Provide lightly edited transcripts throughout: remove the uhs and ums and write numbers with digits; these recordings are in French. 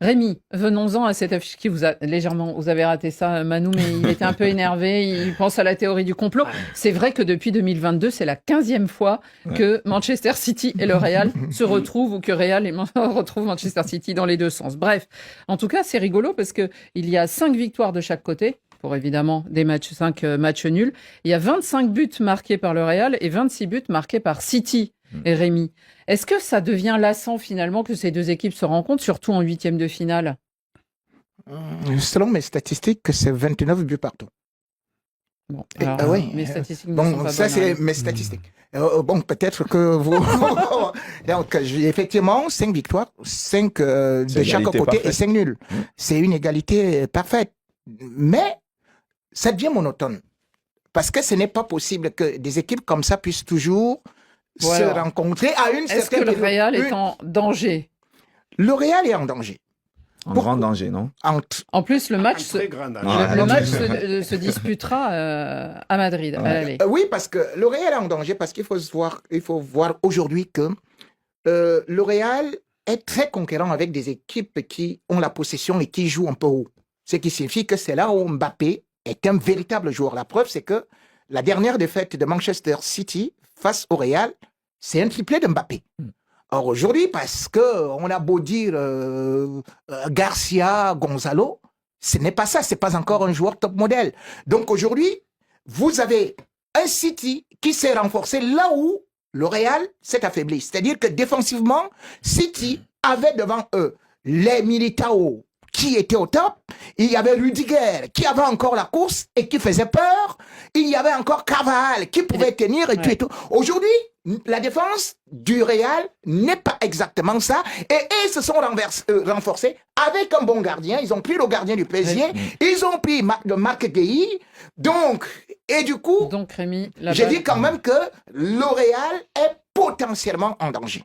Rémi, venons-en à cette affiche qui vous a légèrement... Vous avez raté ça, Manu, mais il était un peu énervé. Il pense à la théorie du complot. C'est vrai que depuis 2022, c'est la 15e fois que Manchester City et le Real se retrouvent ou que Real et retrouvent Manchester City dans les deux sens. Bref, en tout cas, c'est rigolo parce qu'il y a 5 victoires de chaque côté. Pour évidemment 5 matchs nuls. Il y a 25 buts marqués par le Real et 26 buts marqués par City et Rémi. Est-ce que ça devient lassant finalement que ces deux équipes se rencontrent, surtout en huitième de finale? Selon mes statistiques, c'est 29 buts partout. Bon, alors, oui. mes statistiques ne sont Bon, pas ça bonnes, c'est hein. mes statistiques. Bon, peut-être que vous... Donc, effectivement, 5 victoires, 5 de chaque côté parfaite. et 5 nuls. C'est une égalité parfaite. Mais ça devient monotone. Parce que ce n'est pas possible que des équipes comme ça puissent toujours se rencontrer à une Est-ce que certaine le Real est en danger? Le Real est en danger. En grand danger, non? En plus, le match, Très grand danger. le match se disputera à Madrid, à l'aller. Oui, parce que le Real est en danger, parce qu'il faut voir aujourd'hui que le Real est très conquérant avec des équipes qui ont la possession et qui jouent un peu haut. Ce qui signifie que c'est là où Mbappé est un véritable joueur. La preuve, c'est que la dernière défaite de Manchester City face au Real, c'est un triplé de Mbappé. Or, aujourd'hui, parce qu'on a beau dire Garcia, Gonzalo, ce n'est pas ça, ce n'est pas encore un joueur top modèle. Donc aujourd'hui, vous avez un City qui s'est renforcé là où le Real s'est affaibli. C'est-à-dire que défensivement, City avait devant eux les Militao qui étaient au top, il y avait Rudiger qui avait encore la course et qui faisait peur, il y avait encore Carvajal qui pouvait tenir et tout et tout. Aujourd'hui, la défense du Real n'est pas exactement ça et ils se sont renforcés avec un bon gardien. Ils ont pris le gardien du PSG, ils ont pris Marc Guehi. Donc, et du coup, Rémi, j'ai dit quand même que le Real est potentiellement en danger.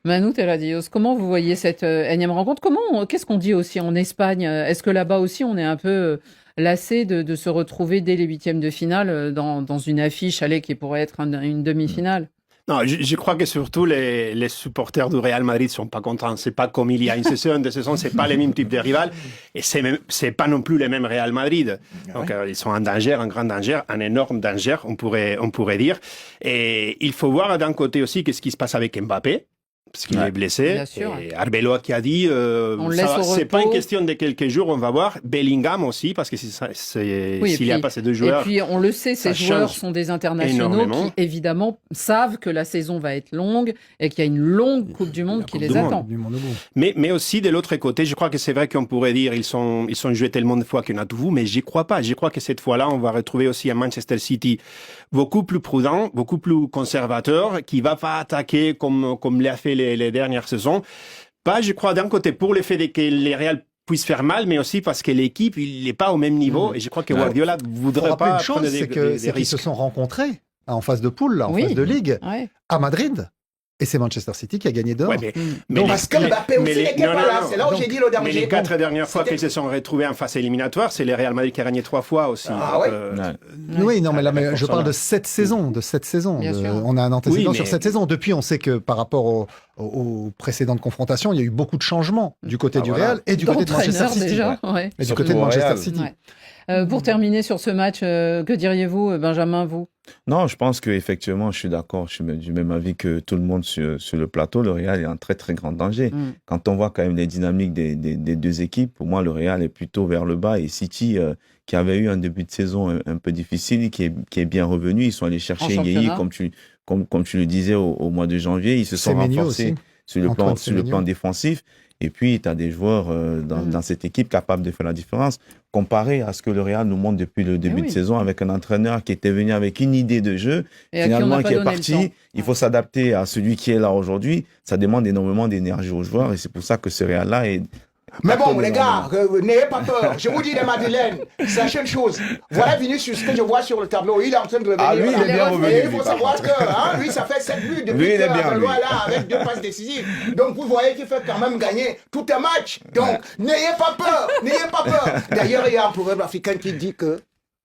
Manu Terradios, comment vous voyez cette énième rencontre? Qu'est-ce qu'on dit aussi en Espagne? Est-ce que là-bas aussi on est un peu lassé de se retrouver dès les huitièmes de finale dans une affiche qui pourrait être une demi-finale? Non, je crois que surtout les supporters du Real Madrid sont pas contents. C'est pas comme il y a une saison, deux saisons, c'est pas les mêmes types de rivales et c'est pas non plus les mêmes Real Madrid. Donc ils sont en danger, en grand danger, un énorme danger, on pourrait dire. Et il faut voir d'un côté aussi qu'est-ce qui se passe avec Mbappé. Parce qu'il est blessé. Bien sûr. Et Arbeloa qui a dit, c'est pas une question de quelques jours, on va voir. Bellingham aussi, parce que s'il n'y a pas ces deux joueurs. Et puis, on le sait, ces joueurs sont des internationaux qui, évidemment, savent que la saison va être longue et qu'il y a une longue Coupe du Monde qui les attend. Mais aussi, de l'autre côté, je crois que c'est vrai qu'on pourrait dire ils sont joués tellement de fois qu'on a tout vu, mais j'y crois pas. Je crois que cette fois-là, on va retrouver aussi un Manchester City beaucoup plus prudent, beaucoup plus conservateur, qui va pas attaquer comme l'a fait les dernières saisons. Pas, je crois, d'un côté, pour le fait que les Real puissent faire mal, mais aussi parce que l'équipe, il n'est pas au même niveau. Et je crois que Guardiola voudrait pas prendre des risques. C'est qu'ils se sont rencontrés en phase de poule, en phase de ligue, à Madrid. Et c'est Manchester City qui a gagné d'or. Parce que Mbappé aussi n'était pas là. C'est là où j'ai dit le danger. Mais les 4 dernières fois qu'ils se sont retrouvés en phase éliminatoire, c'est le Real Madrid qui a gagné 3 fois aussi. Oui, non, mais là, je parle de cette saison. On a un antécédent sur cette saison. Depuis, on sait que par rapport aux précédentes confrontations, il y a eu beaucoup de changements du côté du Real et du côté de Manchester City. Déjà, et du côté de Manchester City. Pour terminer sur ce match, que diriez-vous, Benjamin, vous? Non, je pense qu'effectivement, je suis d'accord, je suis du même avis que tout le monde sur le plateau. Le Real est en très, très grand danger. Quand on voit quand même les dynamiques des deux équipes, pour moi, le Real est plutôt vers le bas. Et City, qui avait eu un début de saison un peu difficile, qui est bien revenu, ils sont allés chercher Gueye, comme tu le disais, au mois de janvier. Ils se sont renforcés sur le plan défensif. Et puis, tu as des joueurs dans cette équipe capables de faire la différence, comparé à ce que le Real nous montre depuis le début de saison, avec un entraîneur qui était venu avec une idée de jeu, finalement qui est parti. Il faut s'adapter à celui qui est là aujourd'hui. Ça demande énormément d'énergie aux joueurs et c'est pour ça que ce Real-là est... Mais bon, les gars, n'ayez pas peur. Je vous dis, les Madrilènes, sachez une chose. Voilà Vinicius, ce que je vois sur le tableau. Il est en train de revenir. Ah, lui, il est bien revenu. Il faut savoir que lui, ça fait 7 buts depuis qu'il est là avec 2 passes décisives. Donc, vous voyez qu'il fait quand même gagner tout un match. Donc, n'ayez pas peur. N'ayez pas peur. D'ailleurs, il y a un proverbe africain qui dit que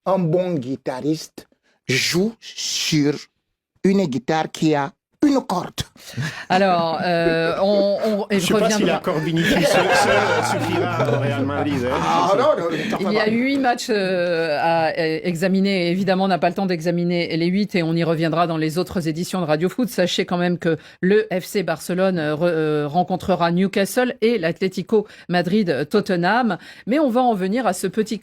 un bon guitariste joue sur une guitare qui a une corde. Alors, je ne sais pas si la corde Vinicius suffira au Real Madrid. Il y a 8 matchs à examiner. Évidemment, on n'a pas le temps d'examiner les 8 et on y reviendra dans les autres éditions de Radio Foot. Sachez quand même que le FC Barcelone rencontrera Newcastle et l'Atlético Madrid Tottenham. Mais on va en venir à ce petit club